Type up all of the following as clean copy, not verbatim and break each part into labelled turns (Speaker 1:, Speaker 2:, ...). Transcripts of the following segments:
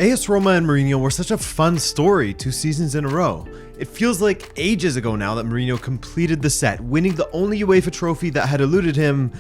Speaker 1: AS Roma and Mourinho were such a fun story 2 seasons in a row. It feels like ages ago now that Mourinho completed the set, winning the only UEFA trophy that had eluded him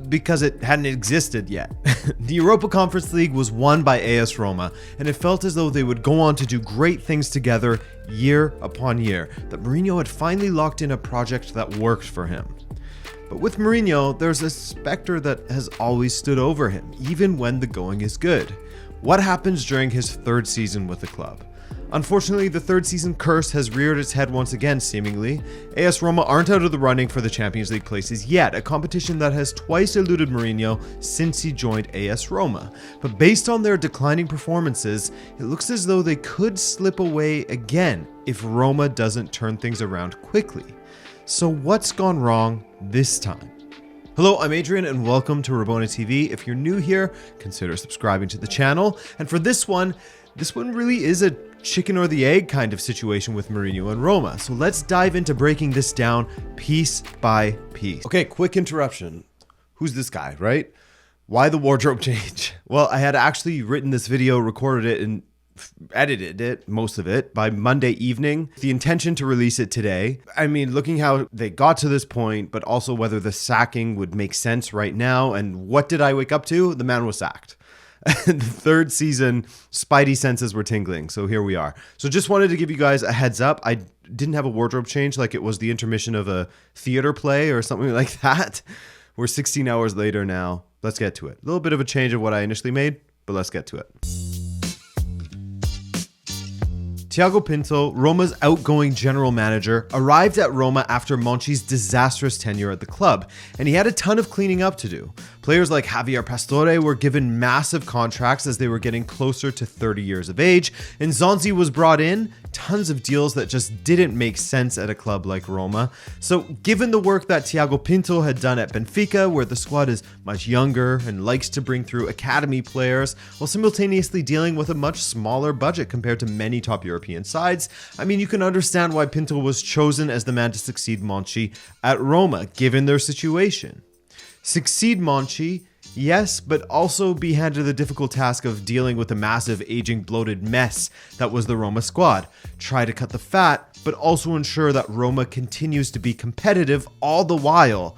Speaker 1: because it hadn't existed yet. The Europa Conference League was won by AS Roma, and it felt as though they would go on to do great things together year upon year, that Mourinho had finally locked in a project that worked for him. But with Mourinho, there's a specter that has always stood over him, even when the going is good. What happens during his third season with the club? Unfortunately, the third season curse has reared its head once again, seemingly. AS Roma aren't out of the running for the Champions League places yet, a competition that has twice eluded Mourinho since he joined AS Roma. But based on their declining performances, it looks as though they could slip away again if Roma doesn't turn things around quickly. So what's gone wrong this time? Hello, I'm Adrian and welcome to Rabona TV. If you're new here, consider subscribing to the channel. And for this one really is a chicken or the egg kind of situation with Mourinho and Roma. So let's dive into breaking this down piece by piece. Okay, quick interruption. Who's this guy, right? Why the wardrobe change? Well, I had actually written this video, recorded it, and edited it, most of it, by Monday evening. The intention to release it today. I mean, looking how they got to this point, but also whether the sacking would make sense right now. And what did I wake up to? The man was sacked. The third season, spidey senses were tingling. So here we are. So just wanted to give you guys a heads up. I didn't have a wardrobe change like it was the intermission of a theater play or something like that. We're 16 hours later now. Let's get to it. A little bit of a change of what I initially made, but let's get to it. Thiago Pinto, Roma's outgoing general manager, arrived at Roma after Monchi's disastrous tenure at the club, and he had a ton of cleaning up to do. Players like Javier Pastore were given massive contracts as they were getting closer to 30 years of age, and Zonzi was brought in, tons of deals that just didn't make sense at a club like Roma. So given the work that Thiago Pinto had done at Benfica, where the squad is much younger and likes to bring through academy players, while simultaneously dealing with a much smaller budget compared to many top European sides, I mean, you can understand why Pinto was chosen as the man to succeed Monchi at Roma, given their situation. Succeed Monchi, yes, but also be handed the difficult task of dealing with the massive, aging, bloated mess that was the Roma squad. Try to cut the fat, but also ensure that Roma continues to be competitive all the while.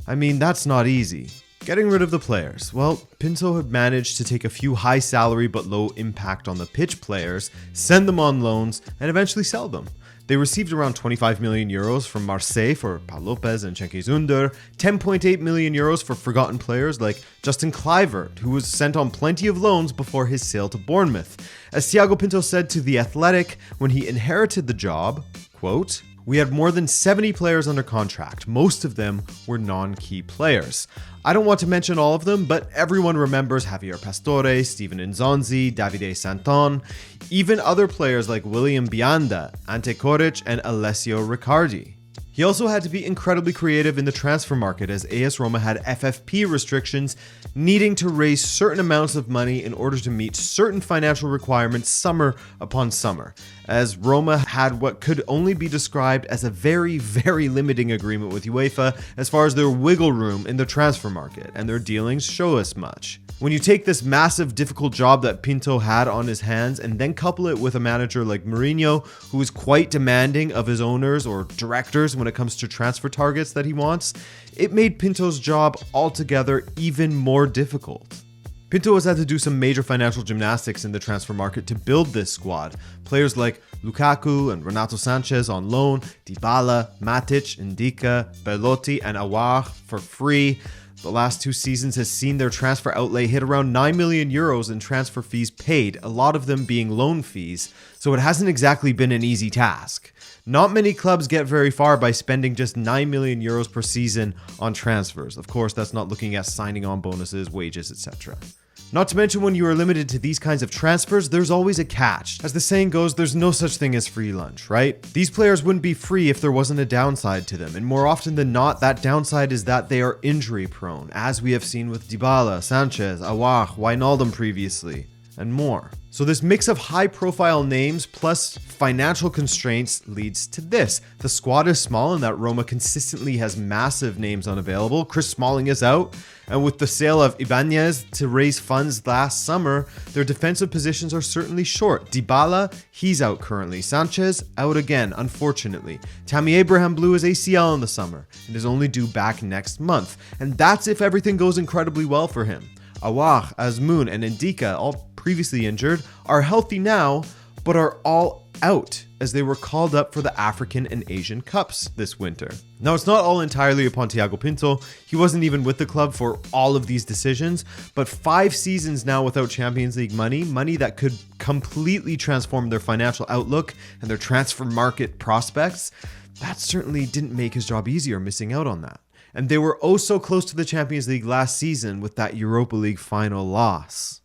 Speaker 1: I mean, that's not easy. Getting rid of the players. Well, Pinto had managed to take a few high salary but low impact on the pitch players, send them on loans, and eventually sell them. They received around 25 million euros from Marseille for Paul Lopez and Cengiz Ünder, 10.8 million euros for forgotten players like Justin Kluivert, who was sent on plenty of loans before his sale to Bournemouth. As Thiago Pinto said to The Athletic when he inherited the job, quote, "We had more than 70 players under contract. Most of them were non-key players. I don't want to mention all of them, but everyone remembers Javier Pastore, Steven Nzonzi, Davide Santon, even other players like William Bianda, Ante Coric, and Alessio Riccardi." He also had to be incredibly creative in the transfer market as AS Roma had FFP restrictions, needing to raise certain amounts of money in order to meet certain financial requirements summer upon summer, as Roma had what could only be described as a very, very limiting agreement with UEFA as far as their wiggle room in the transfer market, and their dealings show us much. When you take this massive, difficult job that Pinto had on his hands and then couple it with a manager like Mourinho, who is quite demanding of his owners or directors when it comes to transfer targets that he wants, it made Pinto's job altogether even more difficult. Pinto has had to do some major financial gymnastics in the transfer market to build this squad. Players like Lukaku and Renato Sanchez on loan, Dybala, Matic, Ndika, Belotti, and Aouar for free. The last 2 seasons has seen their transfer outlay hit around 9 million euros in transfer fees paid, a lot of them being loan fees, so it hasn't exactly been an easy task. Not many clubs get very far by spending just 9 million euros per season on transfers. Of course, that's not looking at signing on bonuses, wages, etc. Not to mention when you are limited to these kinds of transfers, there's always a catch. As the saying goes, there's no such thing as free lunch, right? These players wouldn't be free if there wasn't a downside to them, and more often than not, that downside is that they are injury prone, as we have seen with Dybala, Sanchez, Aouar, Wijnaldum previously. and more. So this mix of high-profile names plus financial constraints leads to this. The squad is small and that Roma consistently has massive names unavailable. Chris Smalling is out, and with the sale of Ibanez to raise funds last summer, their defensive positions are certainly short. Dybala, he's out currently. Sanchez, out again, unfortunately. Tammy Abraham blew his ACL in the summer and is only due back next month. And that's if everything goes incredibly well for him. Awar, Azmoun, and Ndika, all previously injured, are healthy now, but are all out as they were called up for the African and Asian Cups this winter. Now, it's not all entirely upon Thiago Pinto. He wasn't even with the club for all of these decisions, but 5 seasons now without Champions League money that could completely transform their financial outlook and their transfer market prospects, that certainly didn't make his job easier missing out on that. And they were oh so close to the Champions League last season with that Europa League final loss.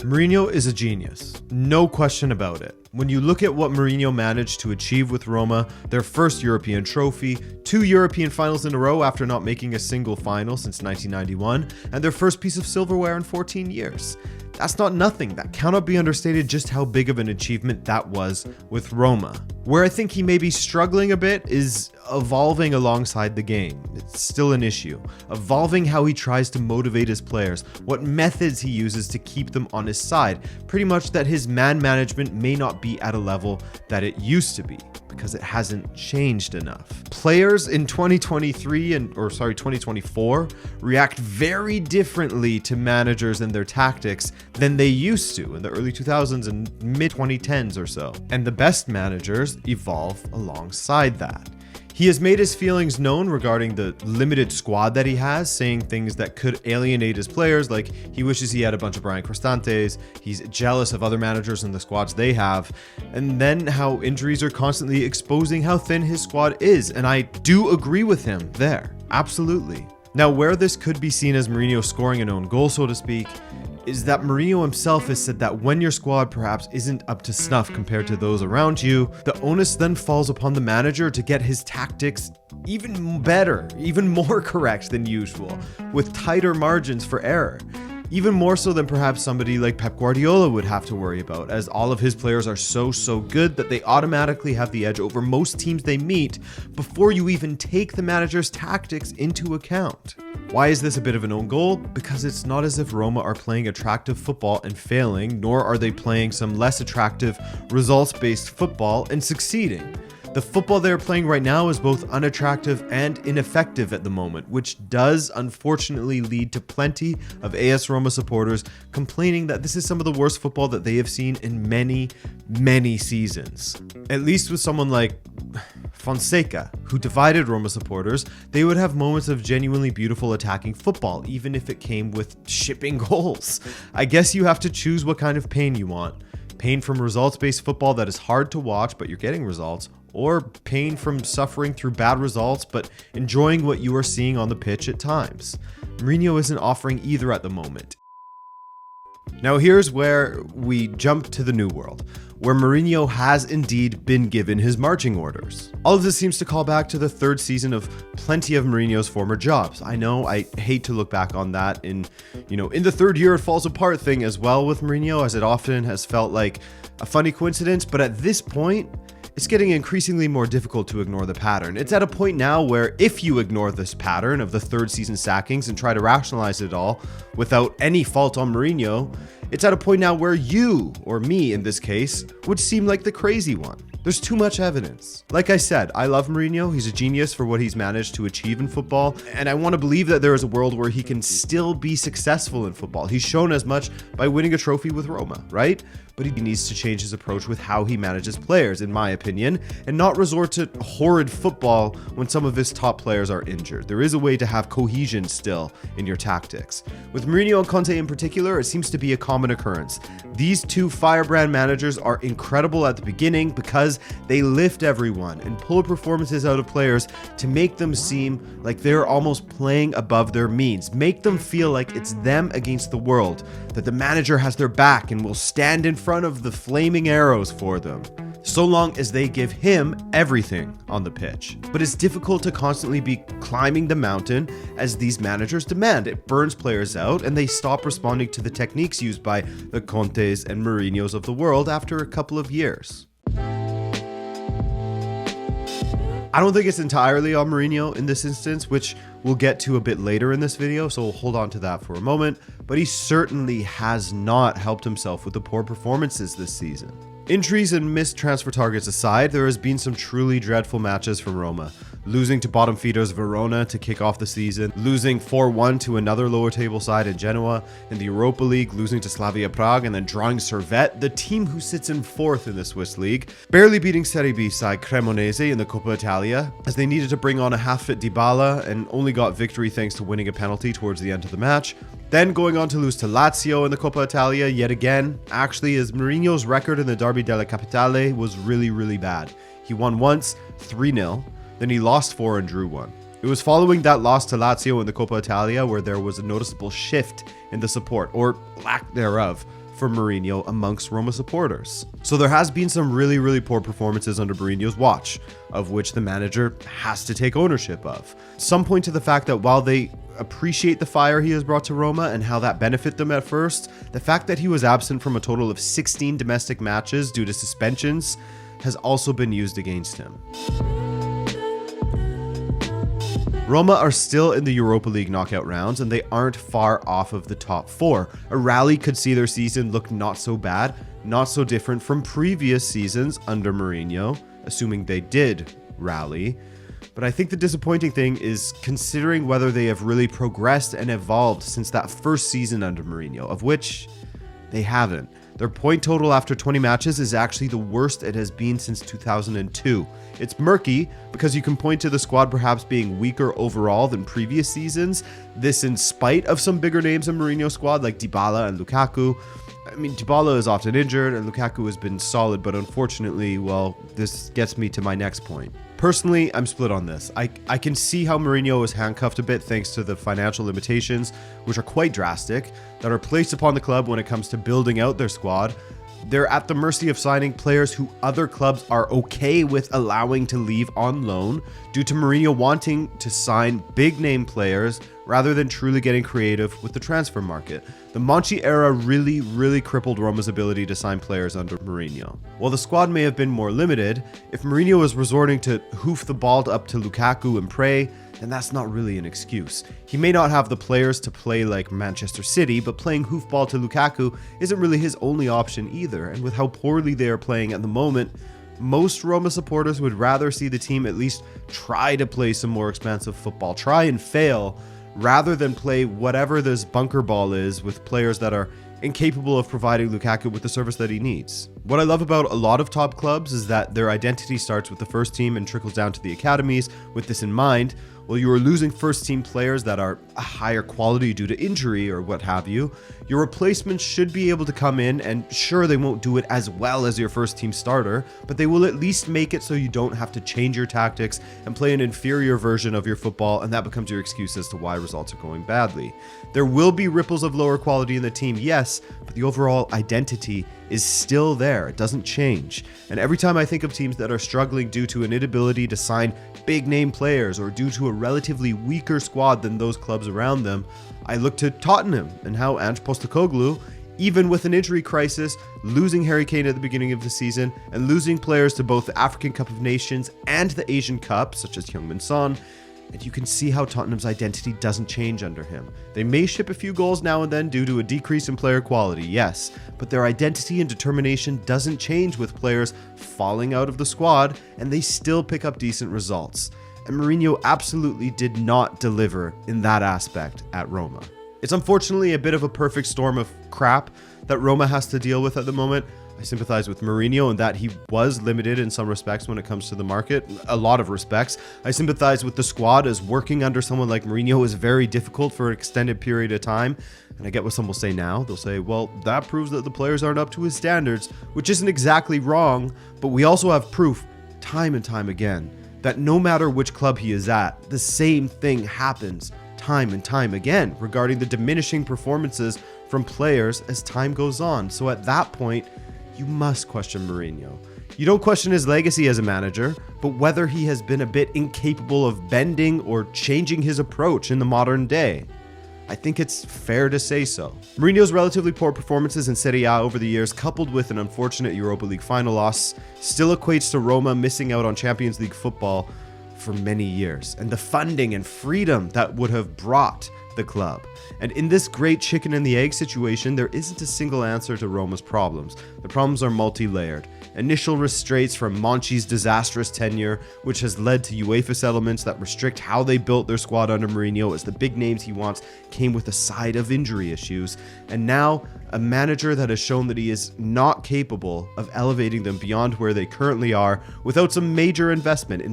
Speaker 1: Mourinho is a genius, no question about it. When you look at what Mourinho managed to achieve with Roma, their first European trophy, 2 European finals in a row after not making a single final since 1991, and their first piece of silverware in 14 years. That's not nothing. That cannot be understated just how big of an achievement that was with Roma. Where I think he may be struggling a bit is evolving alongside the game. It's still an issue. Evolving how he tries to motivate his players, what methods he uses to keep them on his side. Pretty much that his man management may not be at a level that it used to be, because it hasn't changed enough. Players in 2024 react very differently to managers and their tactics than they used to in the early 2000s and mid 2010s or so. And the best managers evolve alongside that. He has made his feelings known regarding the limited squad that he has, saying things that could alienate his players, like he wishes he had a bunch of Brian Cristantes, he's jealous of other managers and the squads they have, and then how injuries are constantly exposing how thin his squad is, and I do agree with him there, absolutely. Now, where this could be seen as Mourinho scoring an own goal, so to speak, is that Mourinho himself has said that when your squad perhaps isn't up to snuff compared to those around you, the onus then falls upon the manager to get his tactics even better, even more correct than usual, with tighter margins for error. Even more so than perhaps somebody like Pep Guardiola would have to worry about, as all of his players are so good that they automatically have the edge over most teams they meet before you even take the manager's tactics into account. Why is this a bit of an own goal? Because it's not as if Roma are playing attractive football and failing, nor are they playing some less attractive results-based football and succeeding. The football they're playing right now is both unattractive and ineffective at the moment, which does unfortunately lead to plenty of AS Roma supporters complaining that this is some of the worst football that they have seen in many seasons. At least with someone like Fonseca, who divided Roma supporters, they would have moments of genuinely beautiful attacking football, even if it came with shipping goals. I guess you have to choose what kind of pain you want. Pain from results-based football that is hard to watch, but you're getting results, or pain from suffering through bad results, but enjoying what you are seeing on the pitch at times. Mourinho isn't offering either at the moment. Now here's where we jump to the new world, where Mourinho has indeed been given his marching orders. All of this seems to call back to the 3rd season of plenty of Mourinho's former jobs. I know I hate to look back on that in the 3rd year it falls apart thing as well with Mourinho, as it often has felt like a funny coincidence, but at this point, it's getting increasingly more difficult to ignore the pattern. It's at a point now where if you ignore this pattern of the 3rd season sackings and try to rationalize it all without any fault on Mourinho, it's at a point now where you, or me in this case, would seem like the crazy one. There's too much evidence. Like I said, I love Mourinho. He's a genius for what he's managed to achieve in football, and I want to believe that there is a world where he can still be successful in football. He's shown as much by winning a trophy with Roma, right? But he needs to change his approach with how he manages players, in my opinion, and not resort to horrid football when some of his top players are injured. There is a way to have cohesion still in your tactics. With Mourinho and Conte in particular, it seems to be a common occurrence. These two firebrand managers are incredible at the beginning because they lift everyone and pull performances out of players to make them seem like they're almost playing above their means. Make them feel like it's them against the world, that the manager has their back and will stand in front of the flaming arrows for them. so long as they give him everything on the pitch. But it's difficult to constantly be climbing the mountain as these managers demand. It burns players out and they stop responding to the techniques used by the Contes and Mourinhos of the world after a couple of years. I don't think it's entirely on Mourinho in this instance, which we'll get to a bit later in this video, so we'll hold on to that for a moment, but he certainly has not helped himself with the poor performances this season. Injuries and missed transfer targets aside, there has been some truly dreadful matches from Roma. Losing to bottom feeders Verona to kick off the season, losing 4-1 to another lower table side in Genoa, in the Europa League losing to Slavia Prague and then drawing Servette, the team who sits in 4th in the Swiss League, barely beating Serie B side Cremonese in the Coppa Italia, as they needed to bring on a half-fit Dybala and only got victory thanks to winning a penalty towards the end of the match. Then going on to lose to Lazio in the Coppa Italia yet again, actually as Mourinho's record in the Derby della Capitale was really bad. He won once, 3-0, then he lost 4 and drew 1. It was following that loss to Lazio in the Coppa Italia where there was a noticeable shift in the support, or lack thereof, for Mourinho amongst Roma supporters. So there has been some really poor performances under Mourinho's watch, of which the manager has to take ownership of. Some point to the fact that while they appreciate the fire he has brought to Roma and how that benefit them at first, the fact that he was absent from a total of 16 domestic matches due to suspensions has also been used against him. Roma are still in the Europa League knockout rounds and they aren't far off of the top 4. A rally could see their season look not so bad, not so different from previous seasons under Mourinho, assuming they did rally. But I think the disappointing thing is considering whether they have really progressed and evolved since that first season under Mourinho, of which they haven't. Their point total after 20 matches is actually the worst it has been since 2002. It's murky because you can point to the squad perhaps being weaker overall than previous seasons, this in spite of some bigger names in Mourinho's squad like Dybala and Lukaku. I mean, Dybala is often injured and Lukaku has been solid, but unfortunately, well, this gets me to my next point. Personally, I'm split on this. I can see how Mourinho is handcuffed a bit thanks to the financial limitations, which are quite drastic, that are placed upon the club when it comes to building out their squad. They're at the mercy of signing players who other clubs are okay with allowing to leave on loan due to Mourinho wanting to sign big name players rather than truly getting creative with the transfer market. The Monchi era really crippled Roma's ability to sign players under Mourinho. While the squad may have been more limited, if Mourinho was resorting to hoof the ball up to Lukaku and pray, then that's not really an excuse. He may not have the players to play like Manchester City, but playing hoofball to Lukaku isn't really his only option either, and with how poorly they are playing at the moment, most Roma supporters would rather see the team at least try to play some more expansive football, try and fail, rather than play whatever this bunker ball is with players that are incapable of providing Lukaku with the service that he needs. What I love about a lot of top clubs is that their identity starts with the first team and trickles down to the academies. With this in mind, while you are losing first team players that are a higher quality due to injury or what have you, your replacements should be able to come in, and sure, they won't do it as well as your first team starter, but they will at least make it so you don't have to change your tactics and play an inferior version of your football, and that becomes your excuse as to why results are going badly. There will be ripples of lower quality in the team, yes, but the overall identity is still there. It doesn't change. And every time I think of teams that are struggling due to an inability to sign big name players or due to a relatively weaker squad than those clubs around them, I look to Tottenham and how Ange Postecoglou, even with an injury crisis, losing Harry Kane at the beginning of the season and losing players to both the African Cup of Nations and the Asian Cup, such as Heung-min Son, and you can see how Tottenham's identity doesn't change under him. They may ship a few goals now and then due to a decrease in player quality, yes, but their identity and determination doesn't change with players falling out of the squad, and they still pick up decent results. And Mourinho absolutely did not deliver in that aspect at Roma. It's unfortunately a bit of a perfect storm of crap that Roma has to deal with at the moment. I sympathize with Mourinho in that he was limited in some respects when it comes to the market, a lot of respects. I sympathize with the squad as working under someone like Mourinho is very difficult for an extended period of time. And I get what some will say now. They'll say, well, that proves that the players aren't up to his standards, which isn't exactly wrong, but we also have proof time and time again that no matter which club he is at, the same thing happens time and time again regarding the diminishing performances from players as time goes on. So at that point, you must question Mourinho. You don't question his legacy as a manager, but whether he has been a bit incapable of bending or changing his approach in the modern day. I think it's fair to say so. Mourinho's relatively poor performances in Serie A over the years, coupled with an unfortunate Europa League final loss, still equates to Roma missing out on Champions League football for many years, and the funding and freedom that would have brought the club. And in this great chicken and the egg situation, there isn't a single answer to Roma's problems. The problems are multi-layered. Initial restraints from Monchi's disastrous tenure, which has led to UEFA settlements that restrict how they built their squad under Mourinho, as the big names he wants came with a side of injury issues. And now, a manager that has shown that he is not capable of elevating them beyond where they currently are without some major investment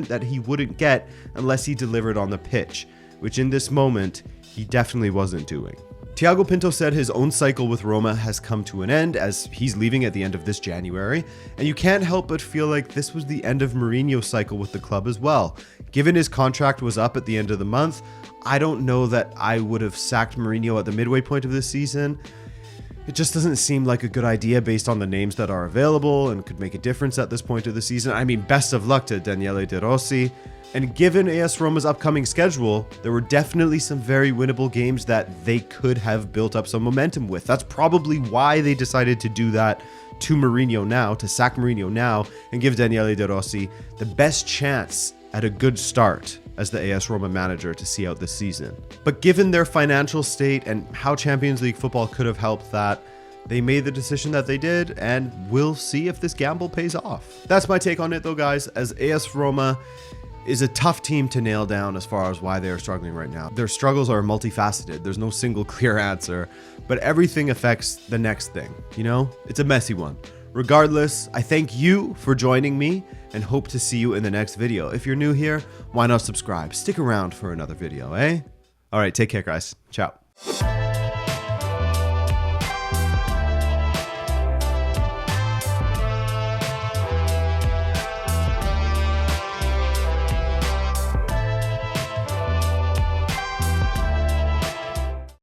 Speaker 1: that he wouldn't get unless he delivered on the pitch, which in this moment, he definitely wasn't doing. Thiago Pinto said his own cycle with Roma has come to an end as he's leaving at the end of this January, and you can't help but feel like this was the end of Mourinho's cycle with the club as well. Given his contract was up at the end of the month, I don't know that I would have sacked Mourinho at the midway point of this season. It just doesn't seem like a good idea based on the names that are available and could make a difference at this point of the season. I mean, best of luck to Daniele De Rossi. And given AS Roma's upcoming schedule, there were definitely some very winnable games that they could have built up some momentum with. That's probably why they decided to do that to Mourinho now, to sack Mourinho now, and give Daniele De Rossi the best chance at a good start as the AS Roma manager to see out this season. But given their financial state and how Champions League football could have helped that, they made the decision that they did, and we'll see if this gamble pays off. That's my take on it though, guys, as AS Roma is a tough team to nail down as far as why they are struggling right now. Their struggles are multifaceted. There's no single clear answer, but everything affects the next thing, you know? It's a messy one. Regardless, I thank you for joining me and hope to see you in the next video. If you're new here, why not subscribe? Stick around for another video, eh? All right, take care, guys. Ciao.